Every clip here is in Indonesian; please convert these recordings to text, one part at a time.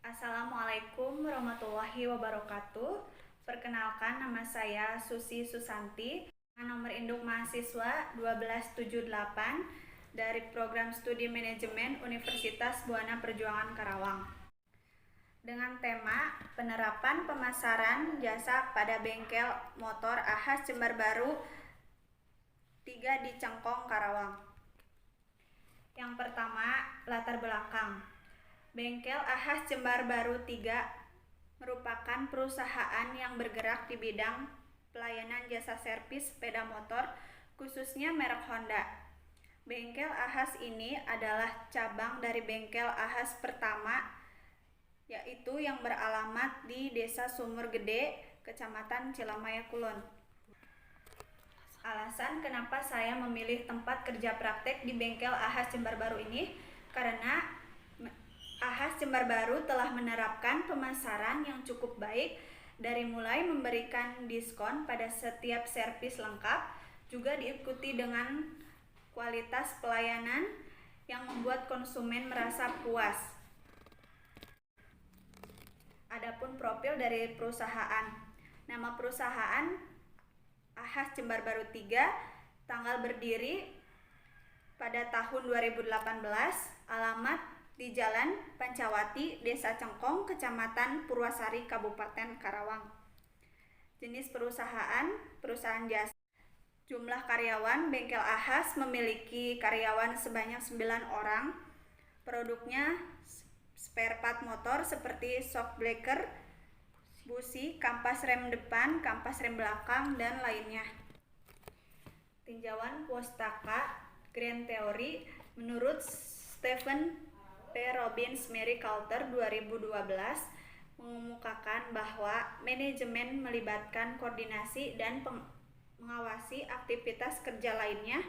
Assalamualaikum warahmatullahi wabarakatuh. Perkenalkan, nama saya Susi Susanti, nomor induk mahasiswa 1278 dari Program Studi Manajemen Universitas Buana Perjuangan Karawang. Dengan tema penerapan pemasaran jasa pada bengkel motor Ahas Jembar Baru 3 di Cengkong, Karawang. Yang pertama, latar belakang. Bengkel Ahas Jembar Baru 3 merupakan perusahaan yang bergerak di bidang pelayanan jasa servis sepeda motor, khususnya merek Honda. Bengkel Ahas ini adalah cabang dari bengkel Ahas pertama, yaitu yang beralamat di Desa Sumur Gede, Kecamatan Cilamaya Kulon. Alasan kenapa saya memilih tempat kerja praktek di bengkel Ahas Jembar Baru ini, karena Ahas Jembar Baru telah menerapkan pemasaran yang cukup baik, dari mulai memberikan diskon pada setiap servis lengkap, juga diikuti dengan kualitas pelayanan yang membuat konsumen merasa puas. Adapun profil dari perusahaan. Nama perusahaan Ahas Jembar Baru 3, tanggal berdiri pada tahun 2018, alamat di Jalan Pancawati, Desa Cengkong, Kecamatan Purwasari, Kabupaten Karawang. Jenis perusahaan jasa. Jumlah karyawan bengkel Ahas memiliki karyawan sebanyak 9 orang. Produknya spare part motor seperti shock breaker, busi, kampas rem depan, kampas rem belakang, dan lainnya. Tinjauan Pustaka Grand Theory menurut Stephen P. Robbins Mary Coulter 2012 mengemukakan bahwa manajemen melibatkan koordinasi dan mengawasi aktivitas kerja lainnya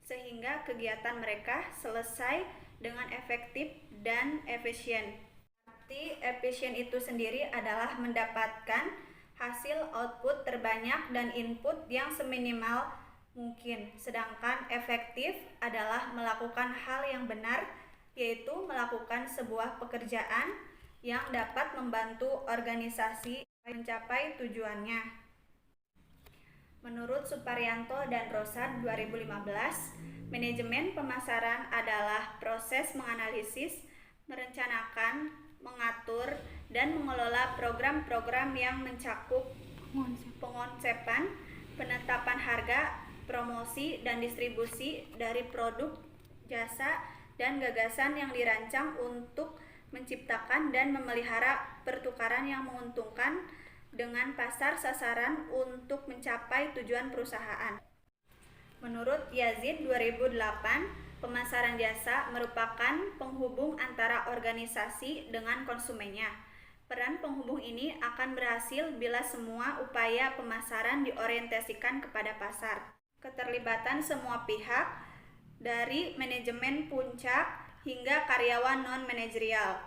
sehingga kegiatan mereka selesai dengan efektif dan efisien. Arti efisien itu sendiri adalah mendapatkan hasil output terbanyak dan input yang seminimal mungkin, sedangkan efektif adalah melakukan hal yang benar, yaitu melakukan sebuah pekerjaan yang dapat membantu organisasi mencapai tujuannya. Menurut Suparyanto dan Rosad 2015, manajemen pemasaran adalah proses menganalisis, merencanakan, mengatur, dan mengelola program-program yang mencakup pengonsepan, penetapan harga, promosi, dan distribusi dari produk, jasa, dan gagasan yang dirancang untuk menciptakan dan memelihara pertukaran yang menguntungkan dengan pasar sasaran untuk mencapai tujuan perusahaan. Menurut Yazid 2008, pemasaran jasa merupakan penghubung antara organisasi dengan konsumennya. Peran penghubung ini akan berhasil bila semua upaya pemasaran diorientasikan kepada pasar. Keterlibatan semua pihak, dari manajemen puncak hingga karyawan non-manajerial,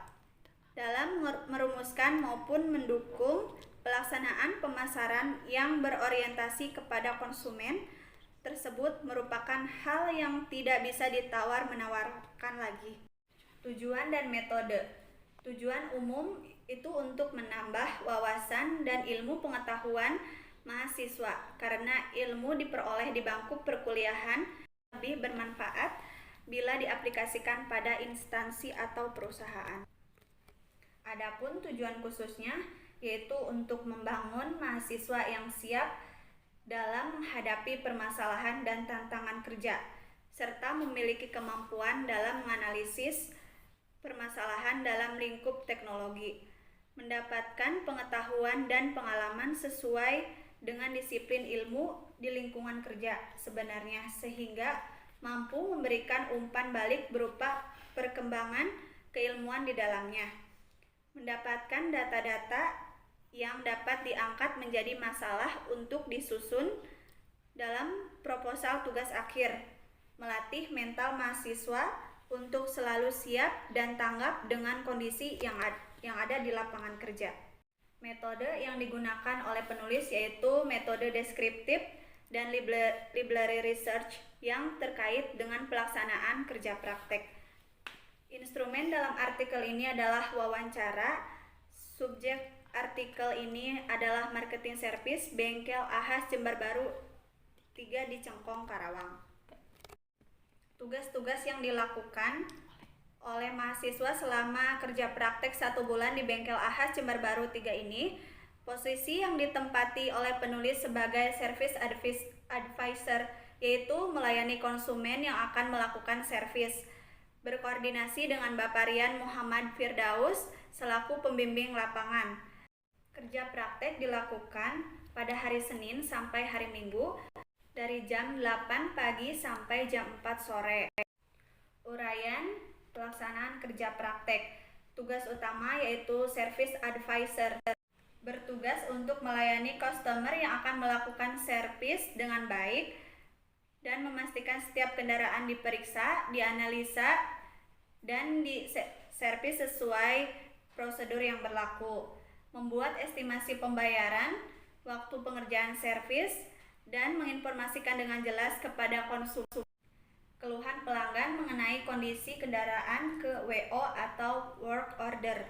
dalam merumuskan maupun mendukung pelaksanaan pemasaran yang berorientasi kepada konsumen tersebut merupakan hal yang tidak bisa ditawar-menawarkan lagi. Tujuan dan metode. Tujuan umum itu untuk menambah wawasan dan ilmu pengetahuan mahasiswa, karena ilmu diperoleh di bangku perkuliahan lebih bermanfaat bila diaplikasikan pada instansi atau perusahaan. Adapun tujuan khususnya yaitu untuk membangun mahasiswa yang siap dalam menghadapi permasalahan dan tantangan kerja, serta memiliki kemampuan dalam menganalisis permasalahan dalam lingkup teknologi, mendapatkan pengetahuan dan pengalaman sesuai dengan disiplin ilmu di lingkungan kerja sebenarnya, sehingga mampu memberikan umpan balik berupa perkembangan keilmuan di dalamnya, mendapatkan data-data yang dapat diangkat menjadi masalah untuk disusun dalam proposal tugas akhir, melatih mental mahasiswa untuk selalu siap dan tanggap dengan kondisi yang ada di lapangan kerja. Metode yang digunakan oleh penulis yaitu metode deskriptif dan library research yang terkait dengan pelaksanaan kerja praktek. Instrumen dalam artikel ini adalah wawancara. Subjek artikel ini adalah marketing service Bengkel Ahas Jembar Baru 3 di Cengkong, Karawang. Tugas-tugas yang dilakukan oleh mahasiswa selama kerja praktek 1 bulan di Bengkel Ahas Jembar Baru 3 ini, posisi yang ditempati oleh penulis sebagai service advisor, yaitu melayani konsumen yang akan melakukan servis, berkoordinasi dengan Bapak Rian Muhammad Firdaus selaku pembimbing lapangan. Kerja praktek dilakukan pada hari Senin sampai hari Minggu dari jam 8 pagi sampai jam 4 sore. Uraian pelaksanaan kerja praktek. Tugas utama yaitu service advisor, bertugas untuk melayani customer yang akan melakukan servis dengan baik dan memastikan setiap kendaraan diperiksa, dianalisa, dan diservis sesuai prosedur yang berlaku. Membuat estimasi pembayaran, waktu pengerjaan servis, dan menginformasikan dengan jelas kepada konsumen keluhan pelanggan mengenai kondisi kendaraan ke WO atau work order.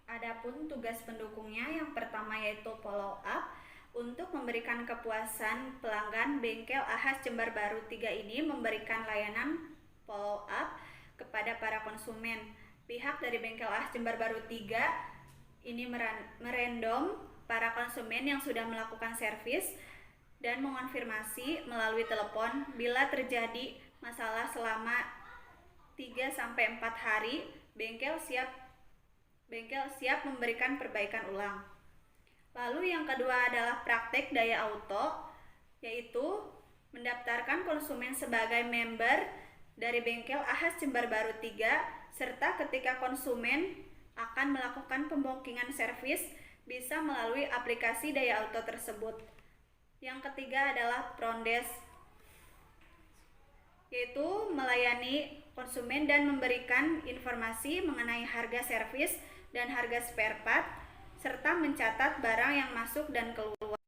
Adapun tugas pendukungnya, yang pertama yaitu follow up. Untuk memberikan kepuasan pelanggan, Bengkel Ahas Jembar Baru 3 ini memberikan layanan follow up kepada para konsumen. Pihak dari Bengkel Ahas Jembar Baru 3 ini merandom para konsumen yang sudah melakukan servis dan mengonfirmasi melalui telepon bila terjadi masalah selama 3-4 hari. Bengkel siap memberikan perbaikan ulang. Lalu yang kedua adalah praktek daya auto, yaitu mendaftarkan konsumen sebagai member dari Bengkel Ahas Jembar Baru 3, serta ketika konsumen akan melakukan pembookingan servis bisa melalui aplikasi daya auto tersebut. Yang ketiga adalah front desk, yaitu melayani konsumen dan memberikan informasi mengenai harga servis dan harga spare part, serta mencatat barang yang masuk dan keluar.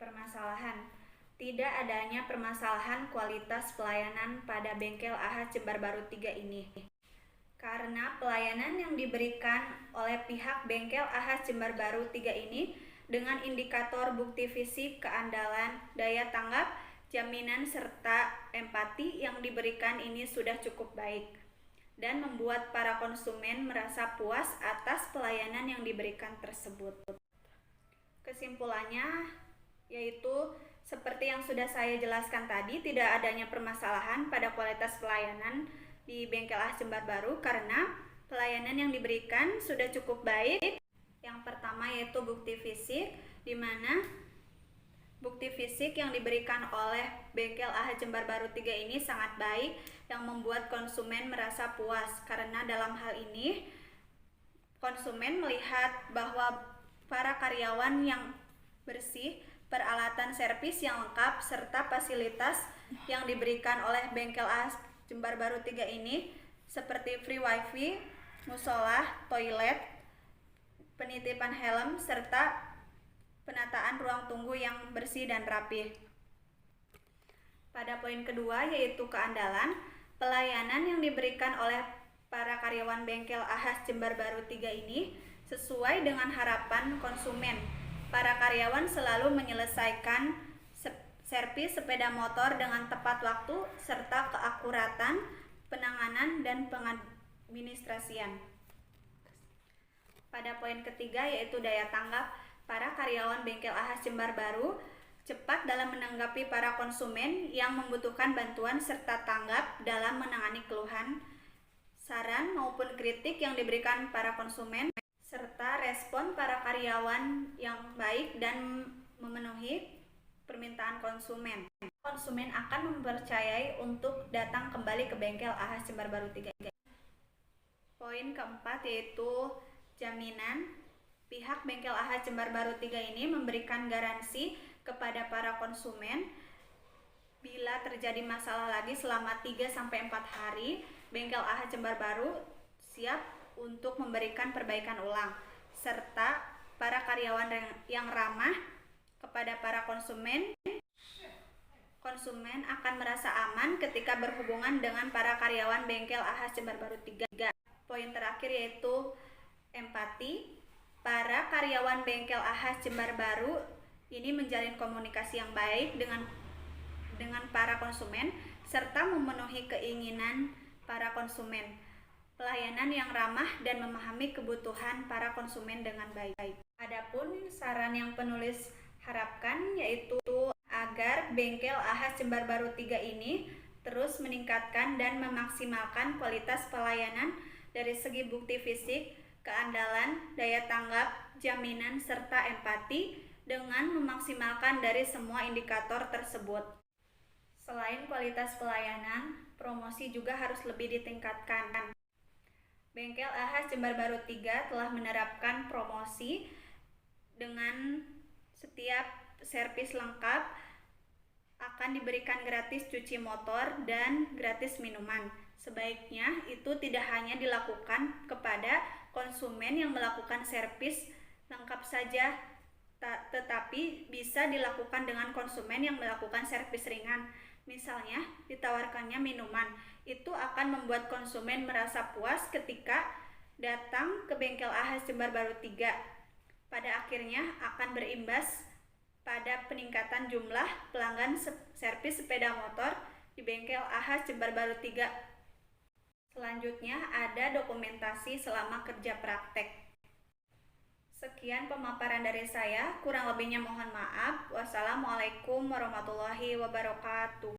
Permasalahan. Tidak adanya permasalahan kualitas pelayanan pada Bengkel Ahas Jembar Baru 3 ini. Karena pelayanan yang diberikan oleh pihak Bengkel Ahas Jembar Baru 3 ini dengan indikator bukti fisik, keandalan, daya tanggap, jaminan, serta empati yang diberikan ini sudah cukup baik dan membuat para konsumen merasa puas atas pelayanan yang diberikan tersebut. Kesimpulannya yaitu seperti yang sudah saya jelaskan tadi, tidak adanya permasalahan pada kualitas pelayanan di Bengkel Ahas Jembar Baru karena pelayanan yang diberikan sudah cukup baik. Yang pertama yaitu bukti fisik, di mana bukti fisik yang diberikan oleh Bengkel Ahas Jembar Baru 3 ini sangat baik yang membuat konsumen merasa puas karena dalam hal ini konsumen melihat bahwa para karyawan yang bersih, peralatan servis yang lengkap, serta fasilitas yang diberikan oleh Bengkel Ahas Jembar Baru 3 ini seperti free wifi, musola, toilet, penitipan helm, serta penataan ruang tunggu yang bersih dan rapi. Pada poin kedua yaitu keandalan, pelayanan yang diberikan oleh para karyawan Bengkel Ahas Jembar Baru 3 ini sesuai dengan harapan konsumen. Para karyawan selalu menyelesaikan servis sepeda motor dengan tepat waktu serta keakuratan penanganan dan pengadministrasian. Pada poin ketiga yaitu daya tanggap, para karyawan Bengkel Ahas Jembar Baru cepat dalam menanggapi para konsumen yang membutuhkan bantuan serta tanggap dalam menangani keluhan, saran maupun kritik yang diberikan para konsumen, serta respon para karyawan yang baik dan memenuhi permintaan konsumen. Konsumen akan mempercayai untuk datang kembali ke Bengkel Ahas Jembar Baru 3. Poin keempat yaitu jaminan. Pihak Bengkel Ahas Jembar Baru 3 ini memberikan garansi kepada para konsumen bila terjadi masalah lagi selama 3-4 hari, Bengkel Ahas Jembar Baru siap untuk memberikan perbaikan ulang, serta para karyawan yang ramah kepada para konsumen konsumen akan merasa aman ketika berhubungan dengan para karyawan bengkel AHAS Jember Baru 3. Poin terakhir yaitu empati. Para karyawan bengkel AHAS Jember Baru ini menjalin komunikasi yang baik dengan para konsumen serta memenuhi keinginan para konsumen. Pelayanan yang ramah dan memahami kebutuhan para konsumen dengan baik. Adapun saran yang penulis harapkan yaitu agar bengkel AHAS Jember Baru 3 ini terus meningkatkan dan memaksimalkan kualitas pelayanan dari segi bukti fisik, keandalan, daya tanggap, jaminan, serta empati dengan memaksimalkan dari semua indikator tersebut. Selain kualitas pelayanan, promosi juga harus lebih ditingkatkan. Bengkel AHAS Jember Baru 3 telah menerapkan promosi dengan setiap servis lengkap akan diberikan gratis cuci motor dan gratis minuman. Sebaiknya itu tidak hanya dilakukan kepada konsumen yang melakukan servis lengkap saja, tetapi bisa dilakukan dengan konsumen yang melakukan servis ringan. Misalnya, ditawarkannya minuman. Itu akan membuat konsumen merasa puas ketika datang ke bengkel AHAS Jember Baru 3. Pada akhirnya akan berimbas pada peningkatan jumlah pelanggan servis sepeda motor di bengkel AHAS Jember Baru 3. Selanjutnya ada dokumentasi selama kerja praktek. Sekian pemaparan dari saya, kurang lebihnya mohon maaf. Wassalamualaikum warahmatullahi wabarakatuh.